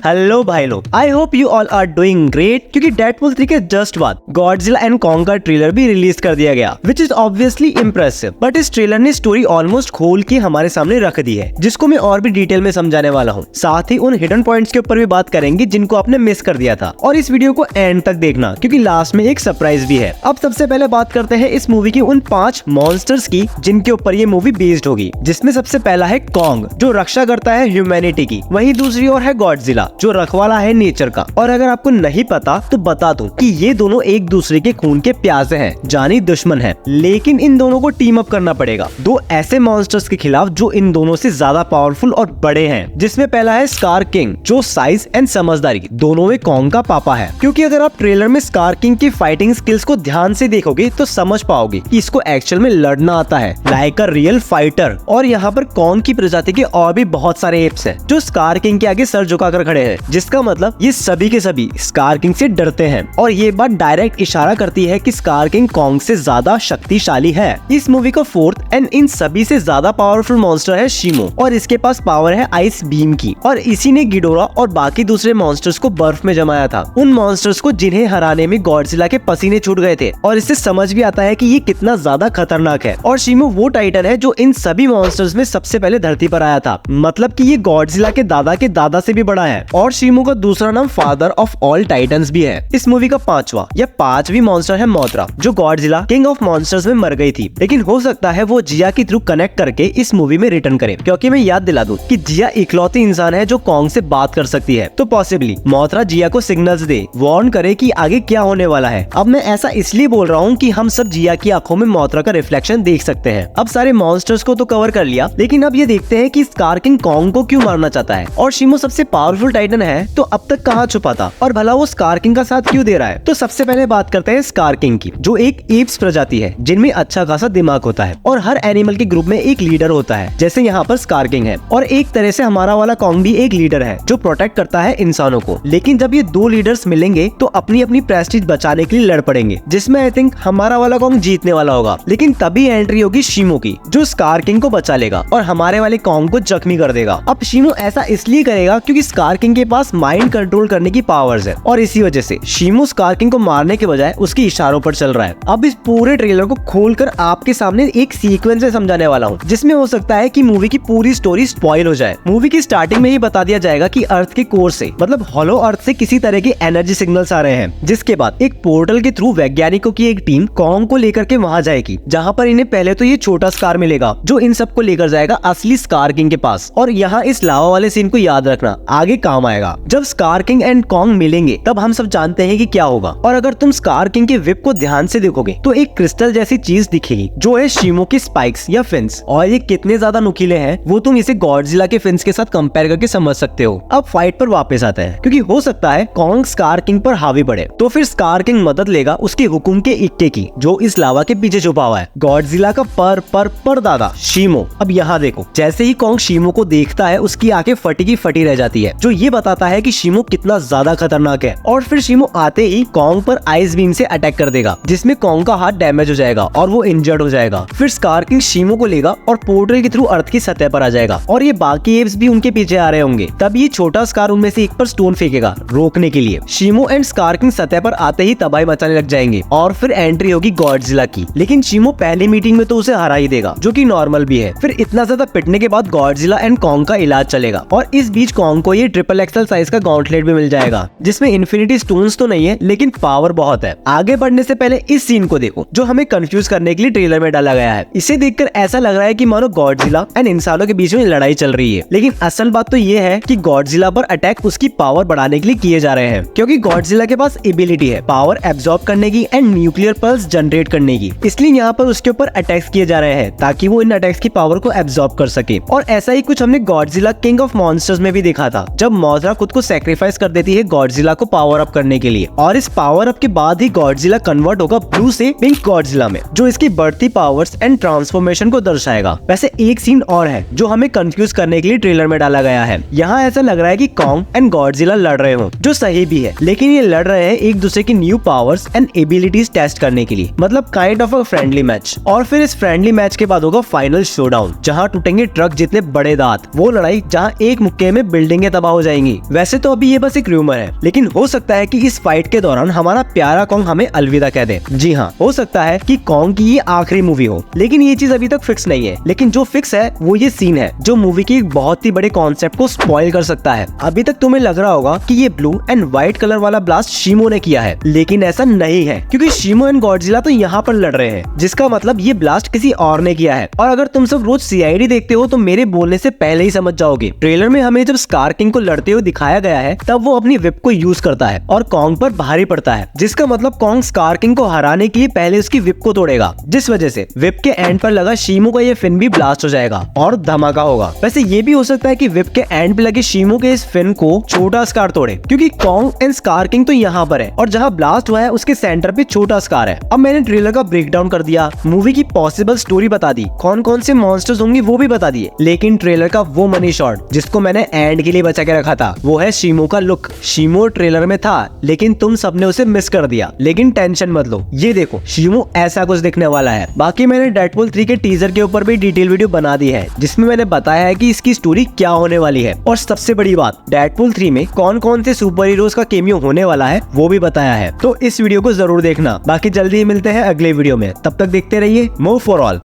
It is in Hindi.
हेलो भाई लोग, I hope you all are doing great. क्योंकि डेडपूल 3 के जस्ट बाद गॉडजिला एंड कॉन्ग का ट्रेलर भी रिलीज कर दिया गया, which is obviously impressive. But इस ट्रेलर ने स्टोरी ऑलमोस्ट खोल के हमारे सामने रख दी है, जिसको मैं और भी डिटेल में समझाने वाला हूँ। साथ ही उन हिडन पॉइंट्स के ऊपर भी बात करेंगे जिनको आपने मिस कर दिया था। और इस वीडियो को एंड तक देखना, क्योंकि लास्ट में एक सरप्राइज भी है। अब सबसे पहले बात करते हैं इस मूवी की उन 5 मॉन्स्टर्स की जिनके ऊपर ये मूवी बेस्ड होगी। जिसमें सबसे पहला है कॉन्ग, जो रक्षा करता है ह्यूमैनिटी की। वहीं दूसरी ओर है गॉडजिला, जो रखवाला है नेचर का। और अगर आपको नहीं पता तो बता दूं कि ये दोनों एक दूसरे के खून के प्यासे हैं, जानी दुश्मन हैं। लेकिन इन दोनों को टीम अप करना पड़ेगा दो ऐसे मॉन्स्टर्स के खिलाफ जो इन दोनों से ज्यादा पावरफुल और बड़े हैं। जिसमें पहला है स्कार किंग, जो साइज एंड समझदारी दोनों में कॉन्ग का पापा है। क्योंकि अगर आप ट्रेलर में स्कार किंग की फाइटिंग स्किल्स को ध्यान से देखोगे तो समझ पाओगे कि इसको एक्चुअल में लड़ना आता है, लाइक अ रियल फाइटर। और यहाँ पर कॉन्ग की प्रजाति के और भी बहुत सारे एप्स हैं जो स्कार किंग के आगे सर झुकाकर खड़े हैं, जिसका मतलब ये सभी के सभी स्कार किंग से डरते हैं। और ये बात डायरेक्ट इशारा करती है कि स्कार किंग कॉन्ग से ज्यादा शक्तिशाली है। इस मूवी का फोर्थ एंड इन सभी से ज्यादा पावरफुल मॉन्स्टर है शीमो, और इसके पास पावर है आइस बीम की। और इसी ने गिडोरा और बाकी दूसरे मॉन्स्टर्स को बर्फ में जमाया था, उन मॉन्स्टर्स को जिन्हें हराने में गॉडजिला के पसीने छूट गए थे। और इससे समझ भी आता है कि ये कितना ज्यादा खतरनाक है। और शीमो वो टाइटन है जो इन सभी मॉन्स्टर्स में सबसे पहले धरती पर आया था, मतलब कि ये गॉडजिला के दादा से भी बड़ा है। और शीमो का दूसरा नाम फादर ऑफ ऑल टाइटन्स भी है। इस मूवी का 5वीं मॉन्स्टर है मोथरा, जो गॉडजिला किंग ऑफ मॉन्स्टर्स में मर गई थी। लेकिन हो सकता है वो जिया के थ्रू कनेक्ट करके इस मूवी में रिटर्न करे, क्योंकि मैं याद दिला दूं कि जिया इकलौती इंसान है जो कॉन्ग से बात कर सकती है। तो पॉसिबली मोथरा जिया को सिग्नल्स दे, वार्न करे कि आगे क्या होने वाला है। अब मैं ऐसा इसलिए बोल रहा हूँ कि हम सब जिया की आंखों में मोथरा का रिफ्लेक्शन देख सकते हैं। अब सारे मॉन्स्टर्स को तो कवर कर लिया, लेकिन अब ये देखते हैं कि स्कार किंग कॉन्ग को क्यों मारना चाहता है। और शीमो सबसे पावरफुल टाइटन है तो अब तक कहाँ छुपा था, और भला वो स्कार किंग का साथ क्यों दे रहा है। तो सबसे पहले बात करते हैं स्कार किंग की, जो एक एप्स प्रजाति है जिनमें अच्छा खासा दिमाग होता है। और हर एनिमल के ग्रुप में एक लीडर होता है, जैसे यहाँ पर स्कार किंग है। और एक तरह से हमारा वाला कॉन्ग भी एक लीडर है जो प्रोटेक्ट करता है इंसानों को। लेकिन जब ये दो लीडर्स मिलेंगे तो अपनी अपनी प्रेस्टीज बचाने के लिए लड़ पड़ेंगे, जिसमें आई थिंक हमारा वाला कॉन्ग जीतने वाला होगा। लेकिन तभी एंट्री होगी शीमो की, जो स्कार किंग को बचा लेगा और हमारे वाले कॉन्ग को जख्मी कर देगा। अब शीमो ऐसा इसलिए करेगा क्योंकि स्कार किंग के पास माइंड कंट्रोल करने की पावर्स है, और इसी वजह से शीमो स्कार किंग को मारने के बजाय उसके इशारों पर चल रहा है। अब इस पूरे ट्रेलर को खोलकर आपके सामने एक सीक्वेंस से समझाने वाला हूँ, जिसमें हो सकता है कि मूवी की पूरी स्टोरी स्पॉइल हो जाए। मूवी की स्टार्टिंग में ही बता दिया जाएगा कि अर्थ के कोर से, मतलब हॉलो अर्थ से किसी तरह के एनर्जी सिग्नल्स आ रहे हैं, जिसके बाद एक पोर्टल के थ्रू वैज्ञानिकों की एक टीम कॉन्ग को लेकर के वहां जाएगी, जहां पर इन्हें पहले तो ये छोटा स्कार मिलेगा जो इन सबको लेकर जाएगा असली स्कार किंग के पास। और यहाँ इस लावा वाले सीन को याद रखना, आगे काम आएगा। जब स्कार किंग एंड कॉन्ग मिलेंगे तब हम सब जानते हैं कि क्या होगा। और अगर तुम स्कार किंग के विप को ध्यान से देखोगे तो एक क्रिस्टल जैसी चीज दिखेगी, जो है शीमो की स्पाइक्स या फिन्स। और ये कितने ज्यादा नुकीले हैं वो तुम इसे गॉडजिला के फिन्स के साथ कंपेयर करके समझ सकते हो। अब फाइट पर वापस आता है, क्योंकि हो सकता है कॉन्ग स्कार किंग पर हावी पड़े, तो फिर स्कार किंग मदद लेगा उसके हुकुम के इक्के की, जो इस लावा के पीछे छुपा हुआ है, गॉडजिला का पर दादा शीमो। अब यहाँ देखो, जैसे ही कॉन्ग शीमो को देखता है उसकी आंखें फटी की फटी रह जाती है, जो ये बताता है कि शीमो कितना ज्यादा खतरनाक है। और फिर शीमो आते ही कॉन्ग पर आइस बीम से अटैक कर देगा, जिसमें कॉन्ग का हाथ डैमेज हो जाएगा और वो इंजर्ड हो जाएगा। फिर स्कार किंग शीमो को लेगा और पोर्टल के थ्रू अर्थ की सतह पर आ जाएगा, और ये बाकी एप्स भी उनके पीछे आ रहे होंगे। तब ये छोटा स्कार उनमें से एक पर स्टोन फेंकेगा रोकने के लिए। शीमो एंड स्कार किंग सतह पर आते ही तबाही मचाने लग जाएंगे, और फिर एंट्री होगी गॉडजिला की। लेकिन शीमो पहली मीटिंग में तो उसे हरा ही देगा, जो कि नॉर्मल भी है। फिर इतना ज्यादा पिटने के बाद गॉडजिला एंड कॉन्ग का इलाज चलेगा, और इस बीच कॉन्ग को ये ट्रिपल एक्सल साइज का गॉन्टलेट भी मिल जाएगा, जिसमें इन्फिनिटी स्टोन्स तो नहीं है लेकिन पावर बहुत है। आगे बढ़ने से पहले इस सीन को देखो, जो हमें कंफ्यूज करने के लिए ट्रेलर में डाला गया है। इसे देखकर ऐसा लग रहा है कि मानो गॉडजिला एंड इंसानों के बीच में लड़ाई चल रही है। लेकिन असल बात तो ये है कि गॉडजिला पर अटैक उसकी पावर बढ़ाने के लिए किए जा रहे हैं, क्योंकि गॉडजिला के पास एबिलिटी है पावर एब्जॉर्ब करने की एंड न्यूक्लियर पल्स जनरेट करने की। इसलिए यहाँ पर उसके ऊपर अटैक्स किए जा रहे हैं ताकि वो इन अटैक्स की पावर को एब्जॉर्ब कर सके। और ऐसा ही कुछ हमने गॉडजिला किंग ऑफ मॉन्स्टर्स में भी देखा था, जब मोथरा खुद को सैक्रिफाइस कर देती है गॉडजिला को पावर अप करने के लिए। और इस पावर अप के बाद ही गॉडजिला कन्वर्ट होगा ब्लू से पिंक गॉडजिला में, जो इसकी बढ़ती पावर्स एंड ट्रांसफॉर्मेशन को दर्शाएगा। वैसे एक सीन और है जो हमें कंफ्यूज करने के लिए ट्रेलर में डाला गया है। यहाँ ऐसा लग रहा है कि कॉन्ग एंड गॉडजिला लड़ रहे हो, जो सही भी है, लेकिन ये लड़ रहे हैं एक दूसरे की new powers and abilities test करने के लिए, मतलब kind of a friendly match. और फिर इस फ्रेंडली मैच के बाद होगा फाइनल शोडाउन, जहाँ टूटेंगे ट्रक जितने बड़े दांत। वो लड़ाई जहाँ एक मुक्के में बिल्डिंगें तबाह हो जाएंगी। वैसे तो अभी ये बस एक रूमर है, लेकिन हो सकता है कि इस फाइट के दौरान हमारा प्यारा कॉन्ग हमें अलविदा कह दे। जी हाँ, हो सकता है कि कॉन्ग की ये आखिरी मूवी हो, लेकिन ये चीज अभी तक फिक्स नहीं है। लेकिन जो फिक्स है वो ये सीन है जो मूवी की एक बहुत ही बड़े कॉन्सेप्ट को स्पॉइल कर सकता है। अभी तक तुम्हें लग रहा होगा कि ये ब्लू एंड व्हाइट कलर वाला ब्लास्ट शिमो ने किया है, लेकिन ऐसा नहीं है, क्योंकि शिमो एंड गॉडजिला तो यहाँ पर लड़ रहे हैं, जिसका मतलब ये ब्लास्ट किसी और ने किया है। और अगर तुम सब रोज सीआईडी देखते हो तो मेरे बोलने से पहले ही समझ जाओगे। ट्रेलर में हमें जब स्कार किंग को लड़ते हुए दिखाया गया है तब वो अपनी विप को यूज करता है और कॉन्ग पर भारी पड़ता है, जिसका मतलब कॉन्ग स्कार किंग को हराने के लिए पहले उसकी विप को तोड़ेगा, जिस वजह से विप के एंड पर लगा शिमो का ये फिन भी ब्लास्ट हो जाएगा और धमाका होगा। वैसे ये भी हो सकता है कि विप के एंड पे लगे शिमो के इस फिन को छोटा स्कार तोड़े, क्योंकि कॉन्ग एंड स्कार किंग तो यहाँ पर है और जहाँ ब्लास्ट हुआ है उसके सेंटर पे छोटा स्कार है। अब मैंने ट्रेलर का ब्रेकडाउन कर दिया, मूवी की पॉसिबल स्टोरी बता दी, कौन कौन से मॉन्स्टर्स होंगे वो भी बता दिए, लेकिन ट्रेलर का वो मनी शॉट जिसको मैंने एंड के लिए बचा के रखा था वो है शिमो का लुक। शिमो ट्रेलर में था लेकिन तुम सबने उसे मिस कर दिया, लेकिन टेंशन मत लो, ये देखो शिमो ऐसा कुछ दिखने वाला है। बाकी मैंने डेडपूल 3 के टीजर के ऊपर भी डिटेल वीडियो बना दी है जिसमें मैंने बताया है कि इसकी स्टोरी क्या होने वाली है, और सबसे बड़ी बात डेडपूल 3 में कौन कौन से सुपर हीरोज का केमियो होने वाला है वो भी बताया है। तो इस वीडियो को जरूर देखना। बाकी जल्दी ही मिलते हैं अगले वीडियो में, तब तक देखते रहिए मूव फॉर ऑल।